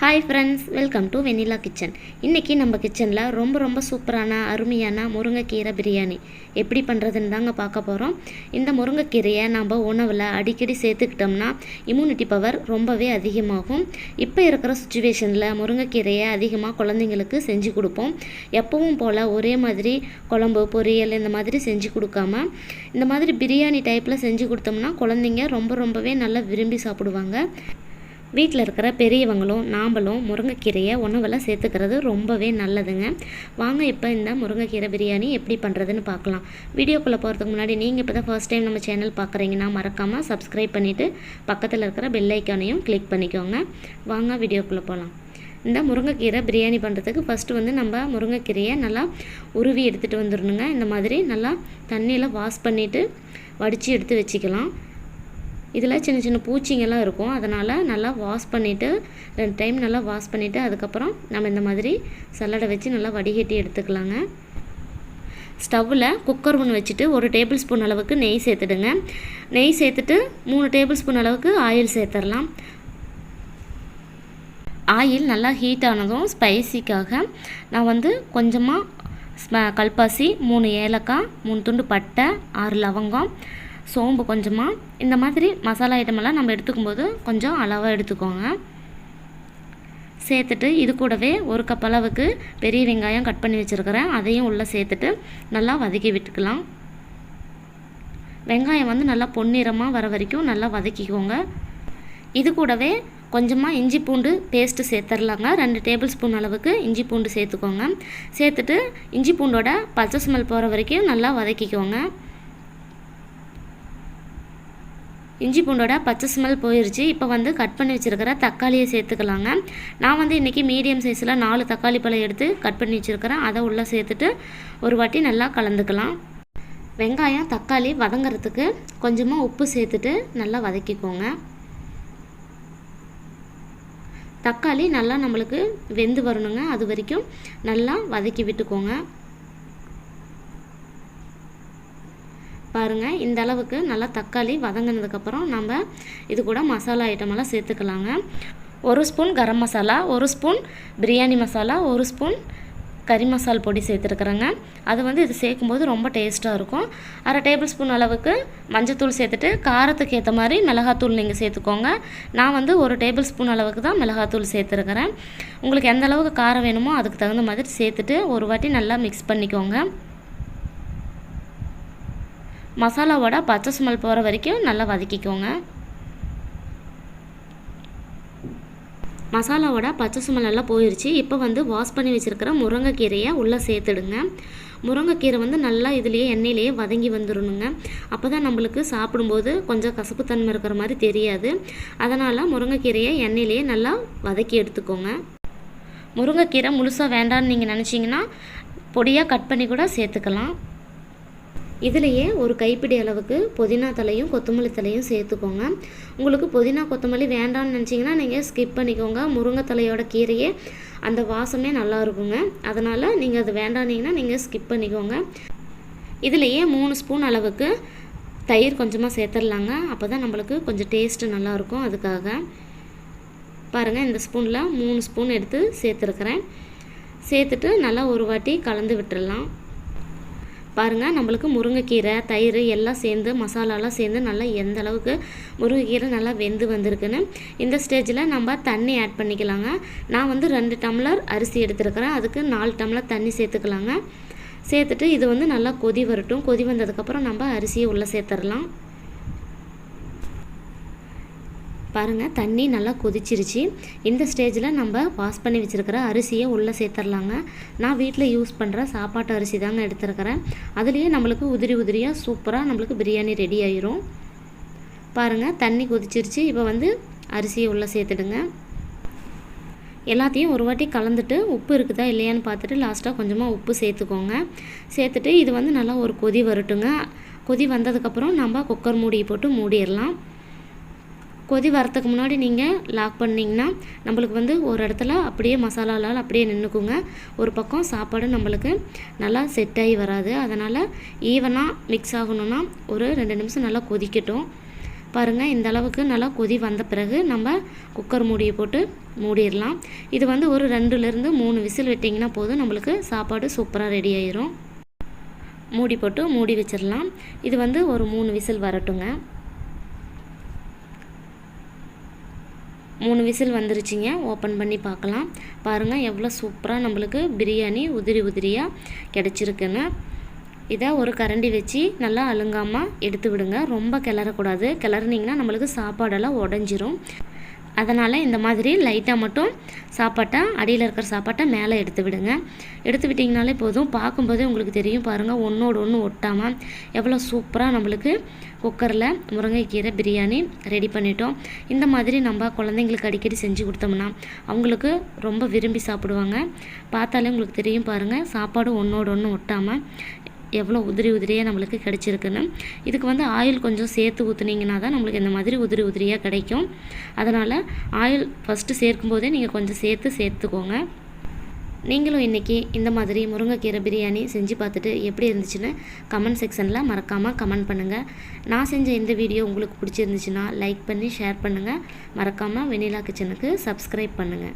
Hi friends, welcome to Vennila kitchen. இன்னைக்கு நம்ம கிச்சன்ல ரொம்ப சூப்பரான அருமையான முருங்கைக்கீரை பிரியாணி எப்படி பண்றதுன்னு தாங்க பார்க்க போறோம். இந்த முருங்கைக்கீரையை நாம உணவுல அடிக்கடி சேர்த்துக்கிட்டோம்னா இம்யூனிட்டி பவர் ரொம்பவே அதிகமாகும். இப்போ இருக்கிற சிச்சுவேஷன்ல முருங்கைக்கீரையை அதிகமா குழந்தைகளுக்கு செஞ்சு கொடுப்போம். எப்பவும் போல ஒரே மாதிரி குழம்பு பொரியல் இந்த மாதிரி செஞ்சு கொடுக்காம இந்த மாதிரி பிரியாணி டைப்ல செஞ்சு கொடுத்தோம்னா குழந்தைங்க ரொம்பவே நல்லா விரும்பி சாப்பிடுவாங்க. வீட்டில் இருக்கிற பெரியவங்களும் நாம்பளும் முருங்கைக்கீரையை உணவில் சேர்த்துக்கிறது ரொம்பவே நல்லதுங்க. வாங்க இப்போ இந்த முருங்கைக்கீரை பிரியாணி எப்படி பண்ணுறதுன்னு பார்க்கலாம். வீடியோக்குள்ளே போகிறதுக்கு முன்னாடி நீங்கள் இப்போ தான் ஃபர்ஸ்ட் டைம் நம்ம சேனல் பார்க்குறீங்கன்னா மறக்காமல் சப்ஸ்கிரைப் பண்ணிவிட்டு பக்கத்தில் இருக்கிற பெல் ஐக்கானையும் கிளிக் பண்ணிக்கோங்க. வாங்க வீடியோக்குள்ளே போகலாம். இந்த முருங்கைக்கீரை பிரியாணி பண்ணுறதுக்கு ஃபஸ்ட்டு நம்ம முருங்கைக்கீரையை நல்லா உருவி எடுத்துகிட்டு வந்துடணுங்க. இந்த மாதிரி நல்லா தண்ணியில் வாஷ் பண்ணிவிட்டு வடித்து எடுத்து வச்சுக்கலாம். இதில் சின்ன பூச்சிங்கெல்லாம் இருக்கும், அதனால் நல்லா வாஷ் பண்ணிவிட்டு 2 டைம் நல்லா வாஷ் பண்ணிவிட்டு அதுக்கப்புறம் நம்ம இந்த மாதிரி சல்லடை வச்சு நல்லா வடிகட்டி எடுத்துக்கலாங்க. ஸ்டவ்வில் குக்கர் ஒன்று வச்சுட்டு 1 டேபிள் ஸ்பூன் அளவுக்கு நெய் சேர்த்துடுங்க. நெய் சேர்த்துட்டு 3 டேபிள் ஸ்பூன் அளவுக்கு ஆயில் சேர்த்துடலாம். ஆயில் நல்லா ஹீட் ஆனதும் ஸ்பைசிக்காக நான் கொஞ்சமாக கல்பாசி, 3 ஏலக்காய், 3 துண்டு பட்டை, 6 லவங்கம், சோம்பு கொஞ்சமாக, இந்த மாதிரி மசாலா ஐட்டமெல்லாம் நம்ம எடுத்துக்கும்போது கொஞ்சம் அளவாக எடுத்துக்கோங்க. சேர்த்துட்டு இது கூடவே 1 கப் அளவுக்கு பெரிய வெங்காயம் கட் பண்ணி வச்சுருக்கிறேன், அதையும் உள்ளே சேர்த்துட்டு நல்லா வதக்கி விட்டுக்கலாம். வெங்காயம் நல்லா பொன்னிறமாக வர வரைக்கும் நல்லா வதக்கிக்கோங்க. இது கூடவே கொஞ்சமாக இஞ்சி பூண்டு பேஸ்ட்டு சேர்த்துடலாங்க. 2 டேபிள் ஸ்பூன் அளவுக்கு இஞ்சி பூண்டு சேர்த்துக்கோங்க. சேர்த்துட்டு இஞ்சி பூண்டோட பச்சை ஸ்மெல் போகிற வரைக்கும் நல்லா வதக்கிக்கோங்க. இஞ்சி பூண்டோட பச்சை ஸ்மெல் போயிடுச்சு. இப்போ கட் பண்ணி வச்சுருக்கிற தக்காளியை சேர்த்துக்கலாங்க. நான் இன்றைக்கி மீடியம் சைஸில் 4 தக்காளி பழம் எடுத்து கட் பண்ணி வச்சுருக்கிறேன், அதை உள்ளே சேர்த்துட்டு ஒரு வாட்டி நல்லா கலந்துக்கலாம். வெங்காயம் தக்காளி வதங்கிறதுக்கு கொஞ்சமாக உப்பு சேர்த்துட்டு நல்லா வதக்கிக்கோங்க. தக்காளி நல்லா நம்மளுக்கு வெந்து வரணுங்க, அது வரைக்கும் நல்லா வதக்கி விட்டுக்கோங்க. பாருங்கள், இந்த அளவுக்கு நல்லா தக்காளி வதங்கினதுக்கப்புறம் நம்ம இது கூட மசாலா ஐட்டமெல்லாம் சேர்த்துக்கலாங்க. 1 spoon garam masala, 1 spoon biryani masala, 1 spoon கறி மசால் பொடி சேர்த்துருக்குறேங்க. அது இது சேர்க்கும்போது ரொம்ப டேஸ்ட்டாக இருக்கும். 1/2 டேபிள் ஸ்பூன் அளவுக்கு மஞ்சத்தூள் சேர்த்துட்டு காரத்துக்கு ஏற்ற மாதிரி மிளகாத்தூள் நீங்கள் சேர்த்துக்கோங்க. நான் 1 டேபிள் ஸ்பூன் அளவுக்கு தான் மிளகாத்தூள் சேர்த்துருக்கிறேன். உங்களுக்கு எந்த அளவுக்கு காரம் வேணுமோ அதுக்கு தகுந்த மாதிரி சேர்த்துட்டு ஒரு வாட்டி நல்லா மிக்ஸ் பண்ணிக்கோங்க. மசாலாவோட பச்சை ஸ்மெல் போகிற வரைக்கும் நல்லா வதக்கிக்கோங்க. மசாலாவோட பச்சை ஸ்மெல் எல்லாம் போயிடுச்சு. இப்போ வாஷ் பண்ணி வச்சுருக்கிற முருங்கைக்கீரையை உள்ளே சேர்த்துடுங்க. முருங்கைக்கீரை நல்லா இதுலேயே எண்ணெயிலேயே வதங்கி வந்துடணுங்க. அப்போ தான் நம்மளுக்கு சாப்பிடும்போது கொஞ்சம் கசப்புத்தன்மை இருக்கிற மாதிரி தெரியாது. அதனால் முருங்கைக்கீரையை எண்ணெயிலேயே நல்லா வதக்கி எடுத்துக்கோங்க. முருங்கைக்கீரை முழுசாக வேண்டான்னு நீங்கள் நினச்சிங்கன்னா பொடியாக கட் பண்ணி கூட சேர்த்துக்கலாம். இதிலையே ஒரு கைப்பிடி அளவுக்கு புதினா தலையும் கொத்தமல்லி தலையும் சேர்த்துக்கோங்க. உங்களுக்கு புதினா கொத்தமல்லி வேண்டாம்னு நினச்சிங்கன்னா நீங்கள் ஸ்கிப் பண்ணிக்கோங்க. முருங்கை தலையோட கீரையே அந்த வாசமே நல்லா இருக்குங்க, அதனால் நீங்கள் அது வேண்டானீங்கன்னா நீங்கள் ஸ்கிப் பண்ணிக்கோங்க. இதிலையே 3 ஸ்பூன் அளவுக்கு தயிர் கொஞ்சமாக சேர்த்துடலாங்க. அப்போ தான் நம்மளுக்கு கொஞ்சம் டேஸ்ட்டு நல்லாயிருக்கும். அதுக்காக பாருங்கள், இந்த ஸ்பூனில் 3 ஸ்பூன் எடுத்து சேர்த்துருக்குறேன். சேர்த்துட்டு நல்லா ஒரு வாட்டி கலந்து விட்டுடலாம். பாருங்கள், நம்மளுக்கு முருங்கைக்கீரை தயிர் எல்லாம் சேர்ந்து மசாலாலாம் சேர்ந்து நல்லா எந்த அளவுக்கு முருங்கைக்கீரை நல்லா வெந்து வந்திருக்குன்னு. இந்த ஸ்டேஜில் நம்ம தண்ணி ஆட் பண்ணிக்கலாங்க. நான் 2 டம்ளர் அரிசி எடுத்துருக்கிறேன், அதுக்கு 4 டம்ளர் தண்ணி சேர்த்துக்கலாங்க. சேர்த்துட்டு இது நல்லா கொதி வரட்டும். கொதி வந்ததுக்கப்புறம் நம்ம அரிசியை உள்ளே சேர்த்துடலாம். பாருங்கள், தண்ணி நல்லா கொதிச்சிருச்சு. இந்த ஸ்டேஜில் நம்ம வாஷ் பண்ணி வச்சுருக்கிற அரிசியை உள்ளே சேர்த்துடலாங்க. நான் வீட்டில் யூஸ் பண்ணுற சாப்பாட்டு அரிசி தாங்க எடுத்துருக்கிறேன். அதுலேயே நம்மளுக்கு உதிரியாக சூப்பராக நம்மளுக்கு பிரியாணி ரெடி ஆயிரும். பாருங்கள், தண்ணி கொதிச்சிருச்சு. இப்போ அரிசியை உள்ளே சேர்த்துடுங்க. எல்லாத்தையும் ஒரு வாட்டி கலந்துட்டு உப்பு இருக்குதா இல்லையான்னு பார்த்துட்டு லாஸ்ட்டாக கொஞ்சமாக உப்பு சேர்த்துக்கோங்க. சேர்த்துட்டு இது நல்லா ஒரு கொதி வரட்டுங்க. கொதி வந்ததுக்கப்புறம் நம்ம குக்கர் மூடி போட்டு மூடிடலாம். கொதி வரத்துக்கு முன்னாடி நீங்கள் லாக் பண்ணிங்கன்னா நம்மளுக்கு ஒரு இடத்துல அப்படியே மசாலாலாம் அப்படியே நின்றுக்குங்க. ஒரு பக்கம் சாப்பாடு நம்மளுக்கு நல்லா செட் ஆகி வராது. அதனால் ஈவனாக மிக்ஸ் ஆகணுன்னா ஒரு 2 நிமிஷம் நல்லா கொதிக்கட்டும். பாருங்கள், இந்த அளவுக்கு நல்லா கொதி வந்த பிறகு நம்ம குக்கர் மூடியை போட்டு மூடிடலாம். இது வந்து ஒரு 2லேருந்து 3 விசில் விட்டிங்கன்னா போதும், நம்மளுக்கு சாப்பாடு சூப்பராக ரெடி ஆயிரும். மூடி போட்டு மூடி வச்சிடலாம். இது வந்து ஒரு 3 விசில் வரட்டுங்க. 3 விசில் வந்துருச்சுங்க. ஓப்பன் பண்ணி பார்க்கலாம். பாருங்கள், எவ்வளோ சூப்பராக நம்மளுக்கு பிரியாணி உதிரி உதிரியாக கிடச்சிருக்குன்னு. இதை ஒரு கரண்டி வச்சு நல்லா அழுங்காமல் எடுத்து விடுங்க. ரொம்ப கிளறக்கூடாது. கிளறினீங்கன்னா நம்மளுக்கு சாப்பாடெல்லாம் உடஞ்சிரும். அதனால் இந்த மாதிரி லைட்டாக மட்டும் சாப்பாட்டை, அடியில் இருக்கிற சாப்பாட்டை மேலே எடுத்து விடுங்க. எடுத்து விட்டிங்கனாலே போதும். பார்க்கும்போதே உங்களுக்கு தெரியும் பாருங்கள், ஒன்றோடு ஒன்று ஒட்டாமல் எவ்வளோ சூப்பராக நம்மளுக்கு குக்கரில் முருங்கைக்கீரை பிரியாணி ரெடி பண்ணிட்டோம். இந்த மாதிரி நம்ம குழந்தைங்களுக்கு அடிக்கடி செஞ்சு கொடுத்தோம்னா அவங்களுக்கு ரொம்ப விரும்பி சாப்பிடுவாங்க. பார்த்தாலே உங்களுக்கு தெரியும் பாருங்கள், சாப்பாடு ஒன்றோடு ஒன்று ஒட்டாமல் எவ்வளோ உதிரி உதிரியாக நம்மளுக்கு கிடச்சிருக்குன்னு. இதுக்கு வந்து ஆயில் கொஞ்சம் சேர்த்து ஊற்றுனீங்கன்னா தான் நம்மளுக்கு இந்த மாதிரி உதிரி உதிரியாக கிடைக்கும். அதனால் ஆயில் ஃபஸ்ட்டு சேர்க்கும்போதே நீங்கள் கொஞ்சம் சேர்த்துக்கோங்க. நீங்களும் இன்றைக்கி இந்த மாதிரி முருங்கைக்கீரை பிரியாணி செஞ்சு பார்த்துட்டு எப்படி இருந்துச்சுன்னு கமெண்ட் செக்ஷனில் மறக்காமல் கமெண்ட் பண்ணுங்கள். நான் செஞ்ச இந்த வீடியோ உங்களுக்கு பிடிச்சிருந்துச்சுன்னா லைக் பண்ணி ஷேர் பண்ணுங்கள். மறக்காமல் வெண்ணிலா கிச்சனுக்கு சப்ஸ்கிரைப் பண்ணுங்கள்.